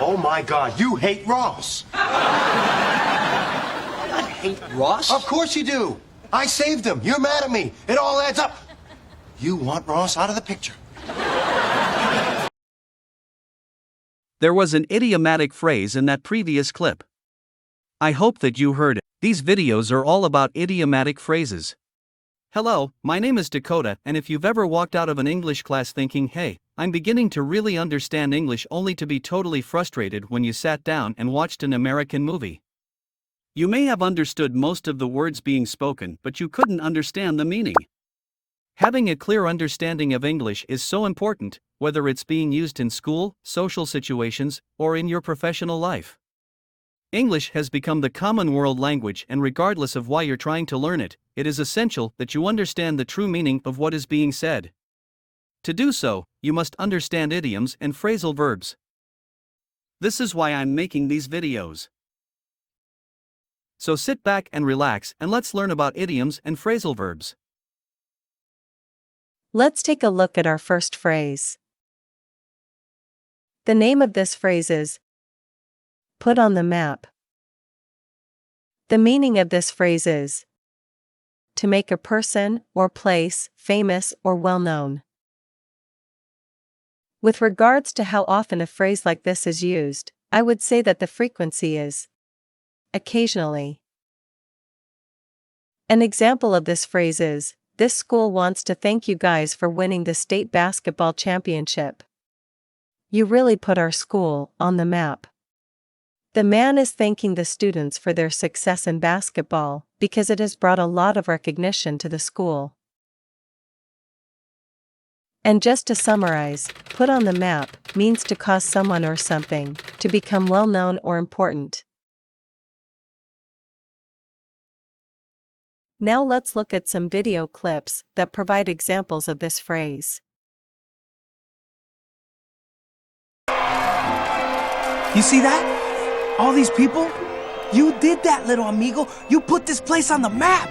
Oh my God, you hate Ross. I hate Ross? Of course you do. I saved him. You're mad at me. It all adds up. You want Ross out of the picture. There was an idiomatic phrase in that previous clip. I hope that you heard it. These videos are all about idiomatic phrases. Hello, my name is Dakota, and if you've ever walked out of an English class thinking, hey, I'm beginning to really understand English, only to be totally frustrated when you sat down and watched an American movie. You may have understood most of the words being spoken, but you couldn't understand the meaning. Having a clear understanding of English is so important, whether it's being used in school, social situations, or in your professional life. English has become the common world language, and regardless of why you're trying to learn it, it is essential that you understand the true meaning of what is being said. To do so, you must understand idioms and phrasal verbs. This is why I'm making these videos. So sit back and relax, and let's learn about idioms and phrasal verbs. Let's take a look at our first phrase. The name of this phrase is put on the map. The meaning of this phrase is to make a person or place famous or well known. With regards to how often a phrase like this is used, I would say that the frequency is occasionally. An example of this phrase is, this school wants to thank you guys for winning the state basketball championship. You really put our school on the map. The man is thanking the students for their success in basketball because it has brought a lot of recognition to the school. And just to summarize, put on the map means to cause someone or something to become well known or important. Now let's look at some video clips that provide examples of this phrase. You see that? All these people? You did that, little amigo. You put this place on the map.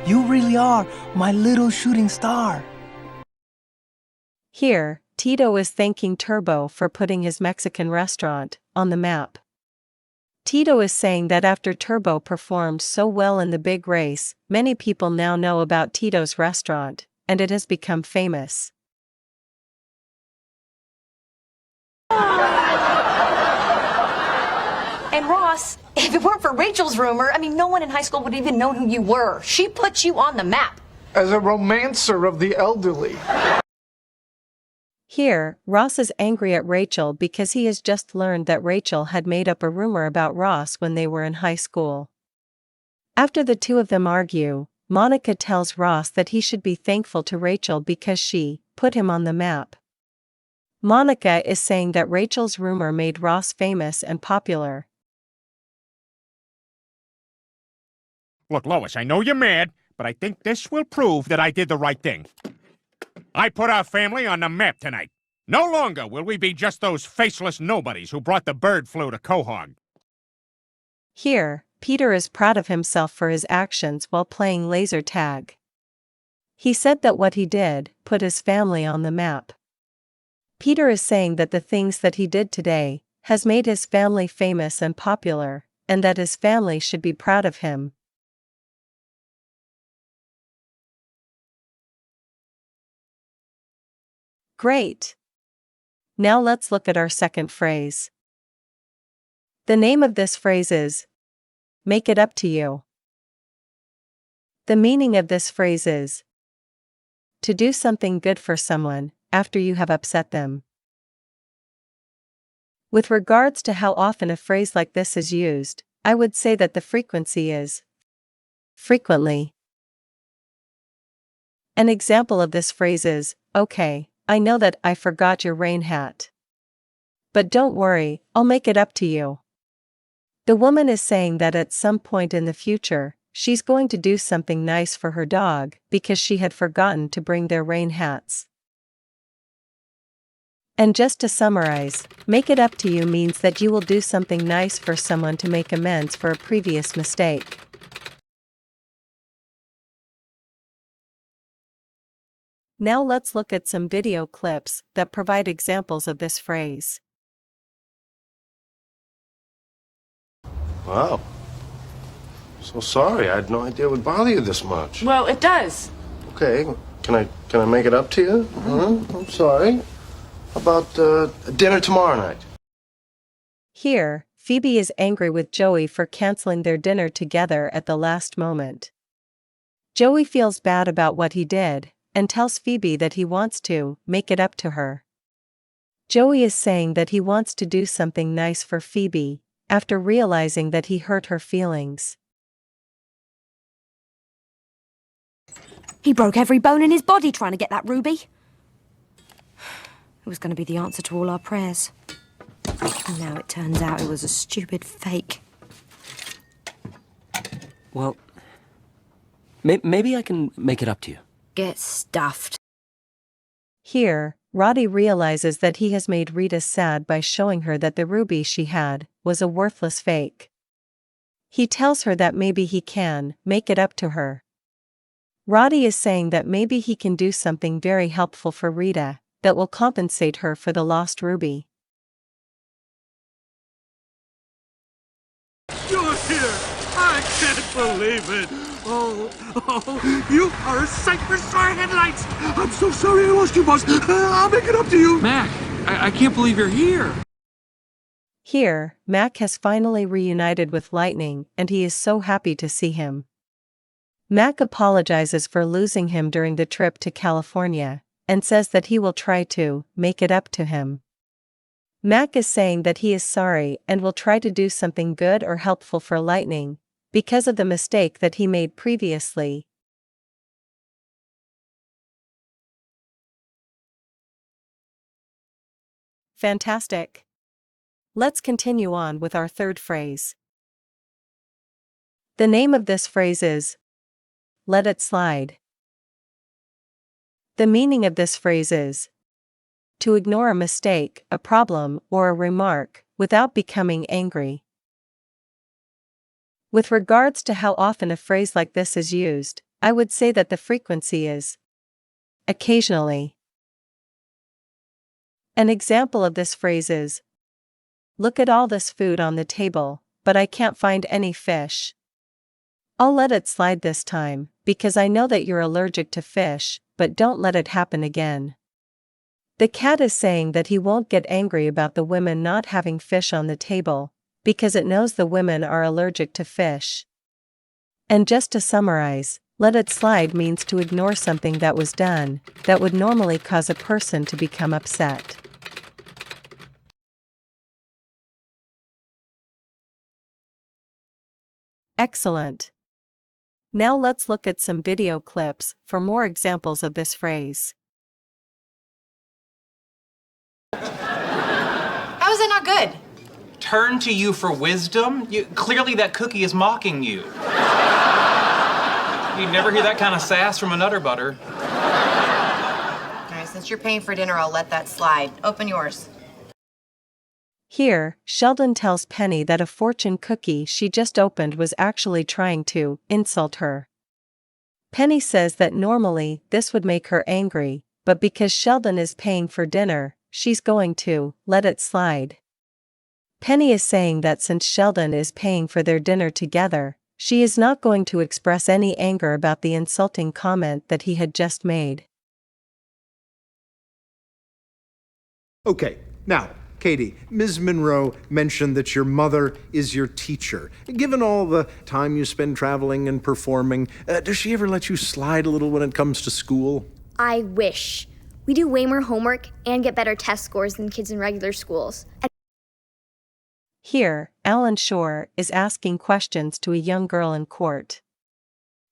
You really are my little shooting star. Here, Tito is thanking Turbo for putting his Mexican restaurant on the map. Tito is saying that after Turbo performed so well in the big race, many people now know about Tito's restaurant, and it has become famous. And Ross, if it weren't for Rachel's rumor, no one in high school would even know who you were. She put you on the map. As a romancer of the elderly. Here, Ross is angry at Rachel because he has just learned that Rachel had made up a rumor about Ross when they were in high school. After the two of them argue, Monica tells Ross that he should be thankful to Rachel because she put him on the map. Monica is saying that Rachel's rumor made Ross famous and popular. Look, Lois, I know you're mad, but I think this will prove that I did the right thing. I put our family on the map tonight. No longer will we be just those faceless nobodies who brought the bird flu to Quahog. Here, Peter is proud of himself for his actions while playing laser tag. He said that what he did put his family on the map. Peter is saying that the things that he did today has made his family famous and popular, and that his family should be proud of him. Great! Now let's look at our second phrase. The name of this phrase is make it up to you. The meaning of this phrase is to do something good for someone after you have upset them. With regards to how often a phrase like this is used, I would say that the frequency is frequently. An example of this phrase is, okay, I know that I forgot your rain hat. But don't worry, I'll make it up to you. The woman is saying that at some point in the future, she's going to do something nice for her dog because she had forgotten to bring their rain hats. And just to summarize, make it up to you means that you will do something nice for someone to make amends for a previous mistake. Now let's look at some video clips that provide examples of this phrase. Wow. So sorry. I had no idea it would bother you this much. Well, it does. Okay. Can I make it up to you? I'm sorry. How about dinner tomorrow night? Here, Phoebe is angry with Joey for canceling their dinner together at the last moment. Joey feels bad about what he did, and tells Phoebe that he wants to make it up to her. Joey is saying that he wants to do something nice for Phoebe, after realizing that he hurt her feelings. He broke every bone in his body trying to get that ruby. It was going to be the answer to all our prayers. And now it turns out it was a stupid fake. Well, maybe I can make it up to you. Get stuffed. Here, Roddy realizes that he has made Rita sad by showing her that the ruby she had was a worthless fake. He tells her that maybe he can make it up to her. Roddy is saying that maybe he can do something very helpful for Rita that will compensate her for the lost ruby. You're here! I can't believe it! Oh, you are a sight for sore headlights! I'm so sorry I lost you, boss. I'll make it up to you. Mac, I can't believe you're here. Here, Mac has finally reunited with Lightning and he is so happy to see him. Mac apologizes for losing him during the trip to California, and says that he will try to make it up to him. Mac is saying that he is sorry and will try to do something good or helpful for Lightning, because of the mistake that he made previously. Fantastic. Let's continue on with our third phrase. The name of this phrase is "let it slide." The meaning of this phrase is to ignore a mistake, a problem, or a remark, without becoming angry. With regards to how often a phrase like this is used, I would say that the frequency is occasionally. An example of this phrase is, "Look at all this food on the table, but I can't find any fish. I'll let it slide this time, because I know that you're allergic to fish, but don't let it happen again." The cat is saying that he won't get angry about the women not having fish on the table, because it knows the women are allergic to fish. And just to summarize, let it slide means to ignore something that was done, that would normally cause a person to become upset. Excellent. Now let's look at some video clips for more examples of this phrase. How is that not good? Turn to you for wisdom? Clearly that cookie is mocking you. You'd never hear that kind of sass from a Nutter Butter. All right, since you're paying for dinner, I'll let that slide. Open yours. Here, Sheldon tells Penny that a fortune cookie she just opened was actually trying to insult her. Penny says that normally this would make her angry, but because Sheldon is paying for dinner, she's going to let it slide. Penny is saying that since Sheldon is paying for their dinner together, she is not going to express any anger about the insulting comment that he had just made. Okay, now, Katie, Ms. Monroe mentioned that your mother is your teacher. Given all the time you spend traveling and performing, does she ever let you slide a little when it comes to school? I wish. We do way more homework and get better test scores than kids in regular schools. Here, Alan Shore is asking questions to a young girl in court.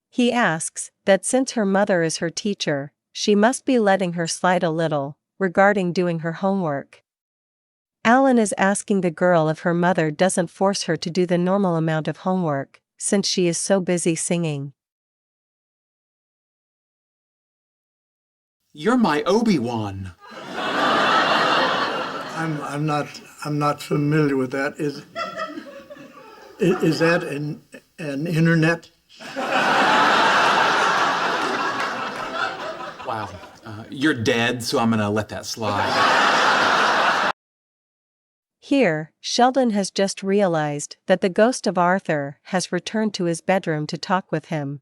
He asks that since her mother is her teacher, she must be letting her slide a little regarding doing her homework. Alan is asking the girl if her mother doesn't force her to do the normal amount of homework, since she is so busy singing. You're my Obi-Wan. I'm not familiar with that. Is that an internet? Wow. You're dead, so I'm gonna let that slide. Here, Sheldon has just realized that the ghost of Arthur has returned to his bedroom to talk with him.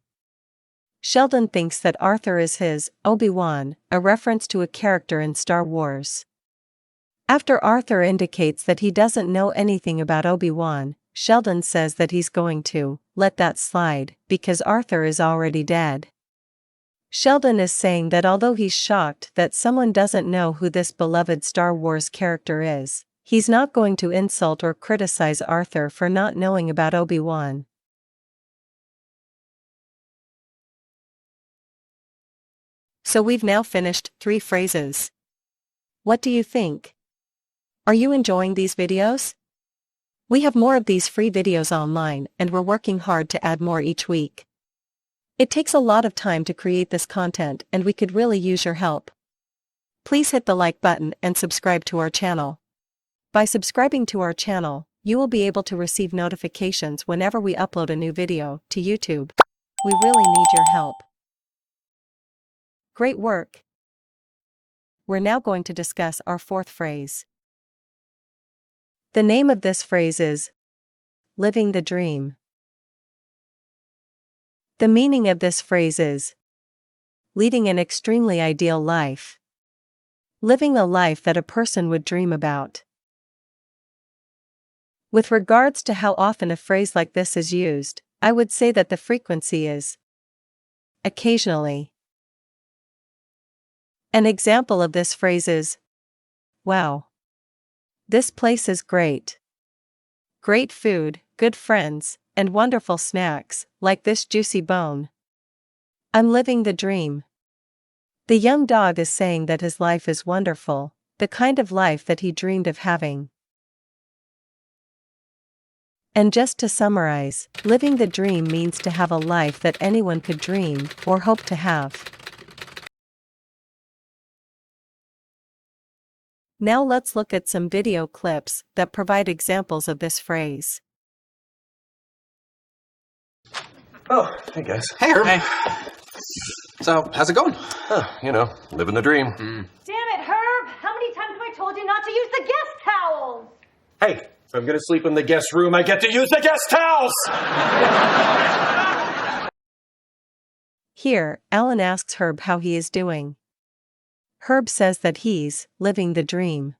Sheldon thinks that Arthur is his Obi-Wan, a reference to a character in Star Wars. After Arthur indicates that he doesn't know anything about Obi-Wan, Sheldon says that he's going to let that slide because Arthur is already dead. Sheldon is saying that although he's shocked that someone doesn't know who this beloved Star Wars character is, he's not going to insult or criticize Arthur for not knowing about Obi-Wan. So we've now finished 3 phrases. What do you think? Are you enjoying these videos? We have more of these free videos online and we're working hard to add more each week. It takes a lot of time to create this content and we could really use your help. Please hit the like button and subscribe to our channel. By subscribing to our channel, you will be able to receive notifications whenever we upload a new video to YouTube. We really need your help. Great work! We're now going to discuss our 4th phrase. The name of this phrase is living the dream. The meaning of this phrase is leading an extremely ideal life. Living a life that a person would dream about. With regards to how often a phrase like this is used, I would say that the frequency is occasionally. An example of this phrase is, wow. This place is great. Great food, good friends, and wonderful snacks, like this juicy bone. I'm living the dream. The young dog is saying that his life is wonderful, the kind of life that he dreamed of having. And just to summarize, living the dream means to have a life that anyone could dream or hope to have. Now let's look at some video clips that provide examples of this phrase. Oh, hey guys. Hey, Herb. Hey. So, how's it going? Living the dream. Damn it, Herb! How many times have I told you not to use the guest towels? Hey, if I'm gonna sleep in the guest room, I get to use the guest towels! Here, Alan asks Herb how he is doing. Herb says that he's living the dream.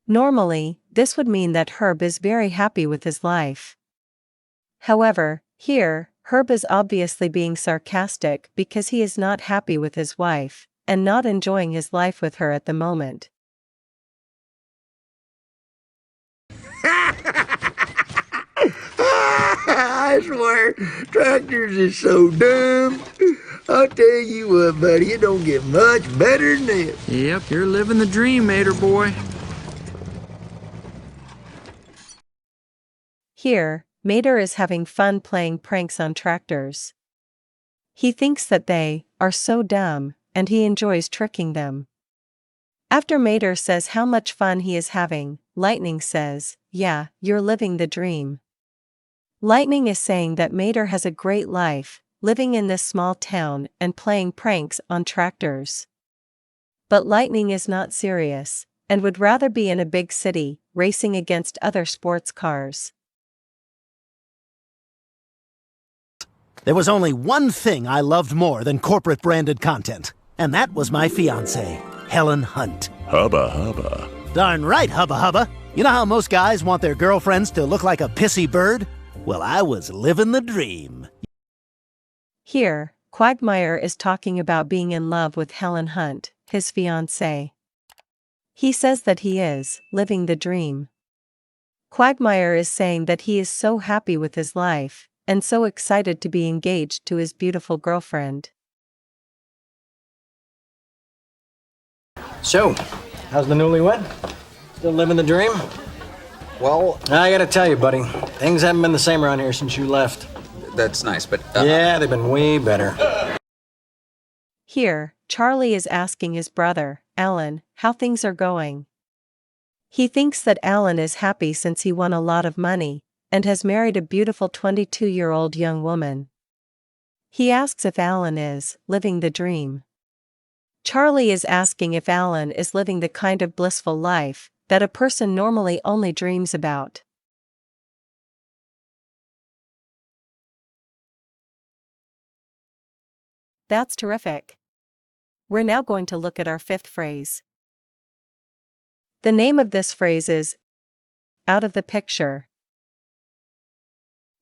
Normally, this would mean that Herb is very happy with his life. However, here, Herb is obviously being sarcastic because he is not happy with his wife, and not enjoying his life with her at the moment. I swear, tractors is so dumb. I'll tell you what, buddy, it don't get much better than this. Yep, you're living the dream, Mater boy. Here, Mater is having fun playing pranks on tractors. He thinks that they are so dumb, and he enjoys tricking them. After Mater says how much fun he is having, Lightning says, "Yeah, you're living the dream." Lightning is saying that Mater has a great life, living in this small town and playing pranks on tractors. But Lightning is not serious, and would rather be in a big city, racing against other sports cars. There was only one thing I loved more than corporate branded content, and that was my fiancée, Helen Hunt. Hubba hubba. Darn right, hubba hubba. You know how most guys want their girlfriends to look like a pissy bird? Well, I was living the dream. Here, Quagmire is talking about being in love with Helen Hunt, his fiancée. He says that he is living the dream. Quagmire is saying that he is so happy with his life, and so excited to be engaged to his beautiful girlfriend. So, how's the newlywed? Still living the dream? Well, I gotta tell you, buddy, things haven't been the same around here since you left. That's nice, but... Yeah, they've been way better. Here, Charlie is asking his brother, Alan, how things are going. He thinks that Alan is happy since he won a lot of money, and has married a beautiful 22-year-old young woman. He asks if Alan is living the dream. Charlie is asking if Alan is living the kind of blissful life that a person normally only dreams about. That's terrific. We're now going to look at our fifth phrase. The name of this phrase is out of the picture.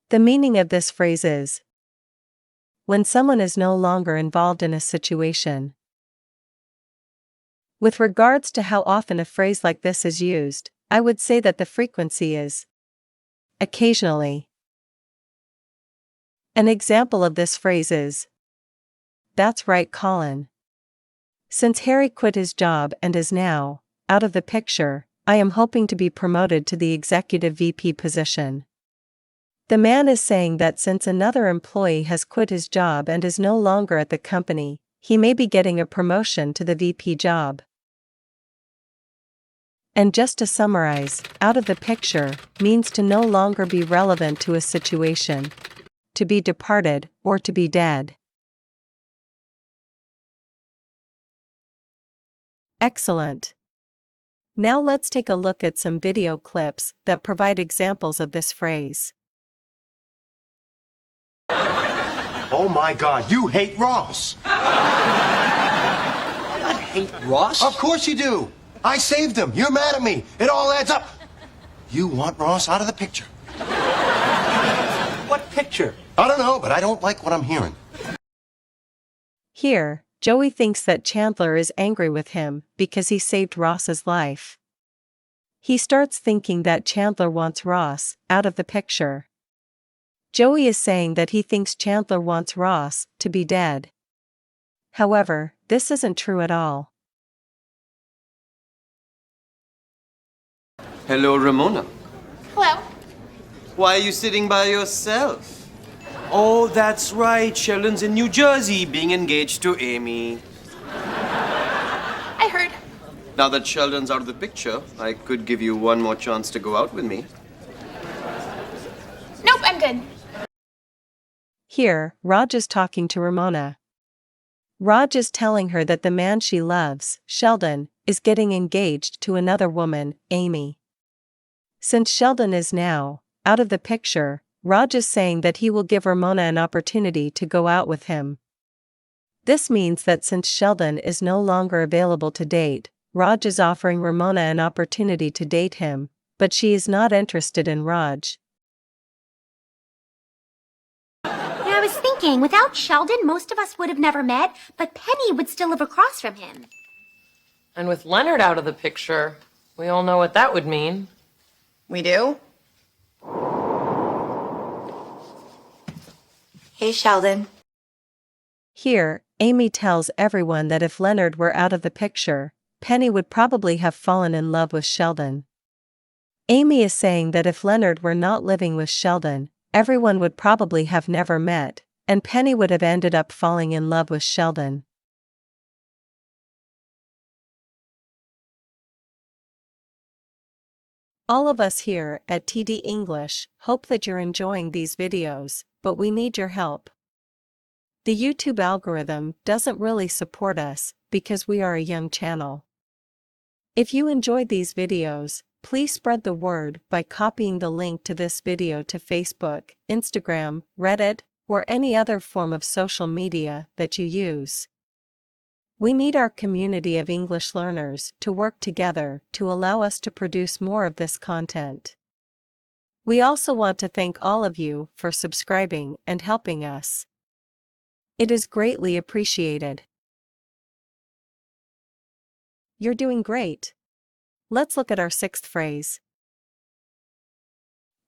The meaning of this phrase is when someone is no longer involved in a situation. With regards to how often a phrase like this is used, I would say that the frequency is occasionally. An example of this phrase is, "That's right, Colin. Since Harry quit his job and is now out of the picture, I am hoping to be promoted to the executive VP position." The man is saying that since another employee has quit his job and is no longer at the company, he may be getting a promotion to the VP job. And just to summarize, out of the picture means to no longer be relevant to a situation, to be departed, or to be dead. Excellent. Now let's take a look at some video clips that provide examples of this phrase. Oh my God, you hate Ross. I hate Ross? Of course you do. I saved him. You're mad at me. It all adds up. You want Ross out of the picture. What picture? I don't know, but I don't like what I'm hearing. Here, Joey thinks that Chandler is angry with him because he saved Ross's life. He starts thinking that Chandler wants Ross out of the picture. Joey is saying that he thinks Chandler wants Ross to be dead. However, this isn't true at all. Hello, Ramona. Hello. Why are you sitting by yourself? Oh, that's right. Sheldon's in New Jersey being engaged to Amy. I heard. Now that Sheldon's out of the picture, I could give you one more chance to go out with me. Nope, I'm good. Here, Raj is talking to Ramona. Raj is telling her that the man she loves, Sheldon, is getting engaged to another woman, Amy. Since Sheldon is now out of the picture, Raj is saying that he will give Ramona an opportunity to go out with him. This means that since Sheldon is no longer available to date, Raj is offering Ramona an opportunity to date him, but she is not interested in Raj. I was thinking, without Sheldon, most of us would have never met, but Penny would still live across from him. And with Leonard out of the picture, we all know what that would mean. We do? Hey, Sheldon. Here, Amy tells everyone that if Leonard were out of the picture, Penny would probably have fallen in love with Sheldon. Amy is saying that if Leonard were not living with Sheldon, everyone would probably have never met, and Penny would have ended up falling in love with Sheldon. All of us here at TD English hope that you're enjoying these videos, but we need your help. The YouTube algorithm doesn't really support us because we are a young channel. If you enjoyed these videos, please spread the word by copying the link to this video to Facebook, Instagram, Reddit, or any other form of social media that you use. We need our community of English learners to work together to allow us to produce more of this content. We also want to thank all of you for subscribing and helping us. It is greatly appreciated. You're doing great. Let's look at our sixth phrase.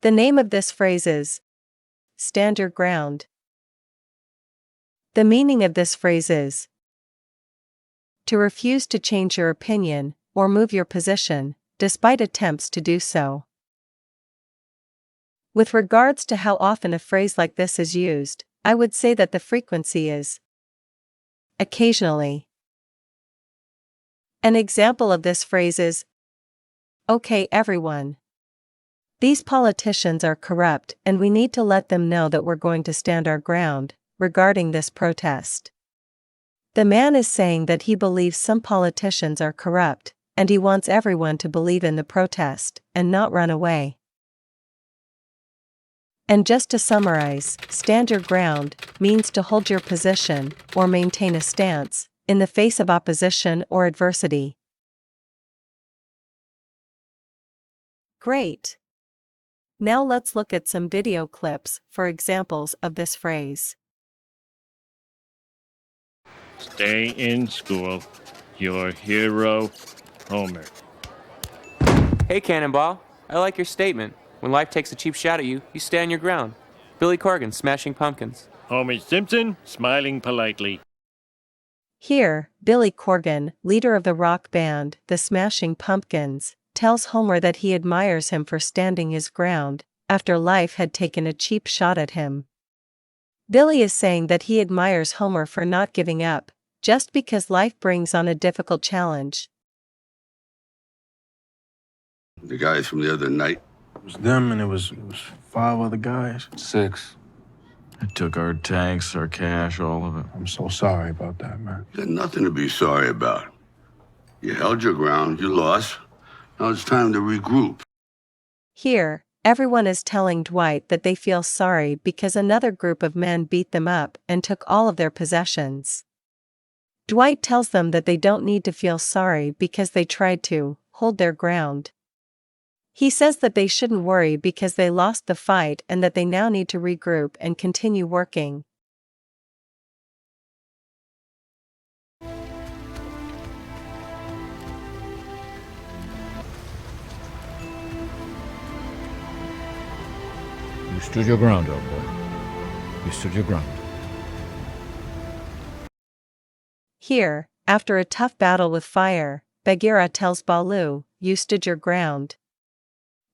The name of this phrase is stand your ground. The meaning of this phrase is to refuse to change your opinion or move your position, despite attempts to do so. With regards to how often a phrase like this is used, I would say that the frequency is occasionally. An example of this phrase is, "Okay, everyone. These politicians are corrupt and we need to let them know that we're going to stand our ground regarding this protest." The man is saying that he believes some politicians are corrupt, and he wants everyone to believe in the protest and not run away. And just to summarize, stand your ground means to hold your position or maintain a stance in the face of opposition or adversity. Great! Now let's look at some video clips for examples of this phrase. Stay in school. Your hero, Homer. Hey, Cannonball. I like your statement. When life takes a cheap shot at you, you stand your ground. Billy Corgan, Smashing Pumpkins. Homer Simpson, smiling politely. Here, Billy Corgan, leader of the rock band, the Smashing Pumpkins, tells Homer that he admires him for standing his ground after life had taken a cheap shot at him. Billy is saying that he admires Homer for not giving up, just because life brings on a difficult challenge. The guys from the other night. It was them and it was 5 other guys. 6. They took our tanks, our cash, all of it. I'm so sorry about that, man. There's nothing to be sorry about. You held your ground, you lost. Now it's time to regroup. Here, everyone is telling Dwight that they feel sorry because another group of men beat them up and took all of their possessions. Dwight tells them that they don't need to feel sorry because they tried to hold their ground. He says that they shouldn't worry because they lost the fight and that they now need to regroup and continue working. You stood your ground, old boy. You stood your ground. Here, after a tough battle with fire, Bagheera tells Baloo, "You stood your ground."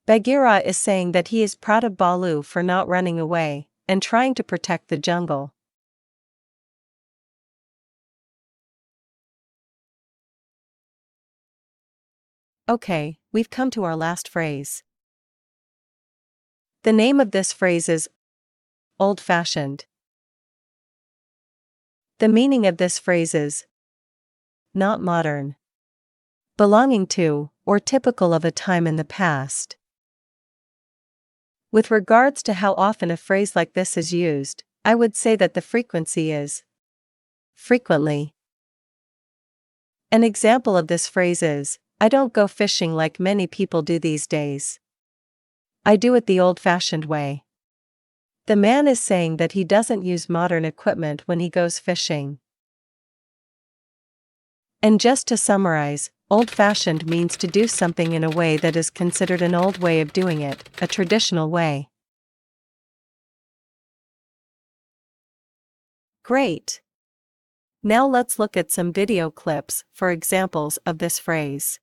Bagheera is saying that he is proud of Baloo for not running away and trying to protect the jungle. Okay, we've come to our last phrase. The name of this phrase is old-fashioned. The meaning of this phrase is not modern, belonging to or typical of a time in the past. With regards to how often a phrase like this is used, I would say that the frequency is frequently. An example of this phrase is, "I don't go fishing like many people do these days. I do it the old-fashioned way." The man is saying that he doesn't use modern equipment when he goes fishing. And just to summarize, old-fashioned means to do something in a way that is considered an old way of doing it, a traditional way. Great! Now let's look at some video clips for examples of this phrase.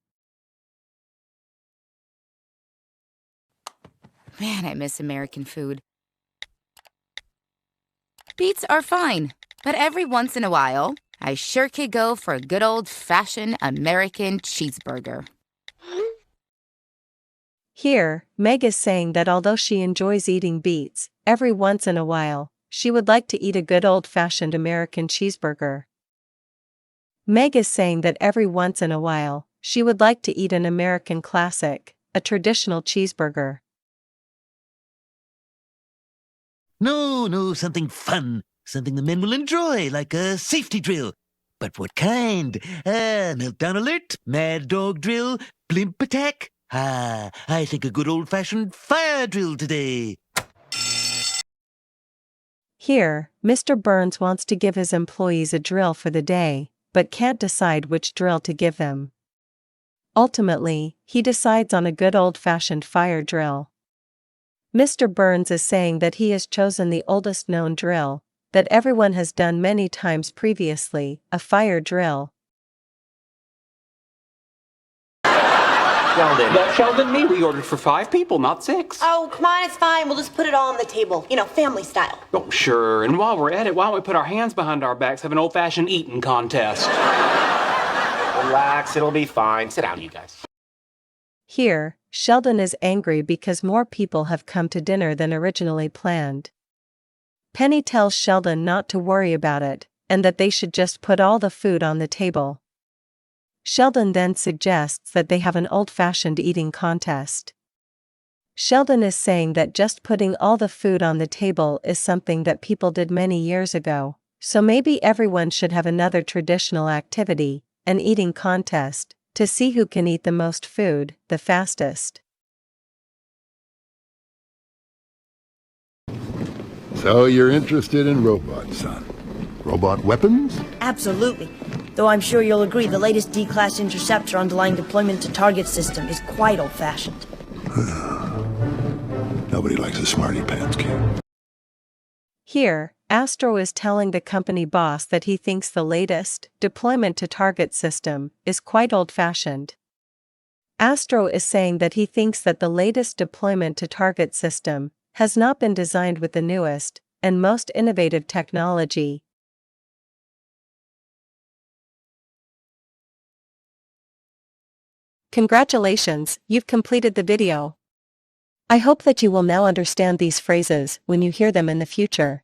Man, I miss American food. Beets are fine, but every once in a while, I sure could go for a good old-fashioned American cheeseburger. Here, Meg is saying that although she enjoys eating beets, every once in a while, she would like to eat a good old-fashioned American cheeseburger. Meg is saying that every once in a while, she would like to eat an American classic, a traditional cheeseburger. No, something fun. Something the men will enjoy, like a safety drill. But what kind? Meltdown alert, mad dog drill, blimp attack? I think a good old-fashioned fire drill today. Here, Mr. Burns wants to give his employees a drill for the day, but can't decide which drill to give them. Ultimately, he decides on a good old-fashioned fire drill. Mr. Burns is saying that he has chosen the oldest known drill, that everyone has done many times previously, a fire drill. Sheldon. That Sheldon me. We ordered for 5 people, not 6. Oh, come on, it's fine. We'll just put it all on the table. You know, family style. Oh, sure. And while we're at it, why don't we put our hands behind our backs, have an old-fashioned eating contest? Relax, it'll be fine. Sit down, you guys. Here, Sheldon is angry because more people have come to dinner than originally planned. Penny tells Sheldon not to worry about it, and that they should just put all the food on the table. Sheldon then suggests that they have an old-fashioned eating contest. Sheldon is saying that just putting all the food on the table is something that people did many years ago, so maybe everyone should have another traditional activity, an eating contest, to see who can eat the most food, the fastest. So you're interested in robots, son? Robot weapons? Absolutely. Though I'm sure you'll agree the latest D-class interceptor underlying deployment to target system is quite old-fashioned. Nobody likes a smarty pants kid. Here, Astro is telling the company boss that he thinks the latest deployment to target system is quite old-fashioned. Astro is saying that he thinks that the latest deployment to target system has not been designed with the newest and most innovative technology. Congratulations, you've completed the video. I hope that you will now understand these phrases when you hear them in the future.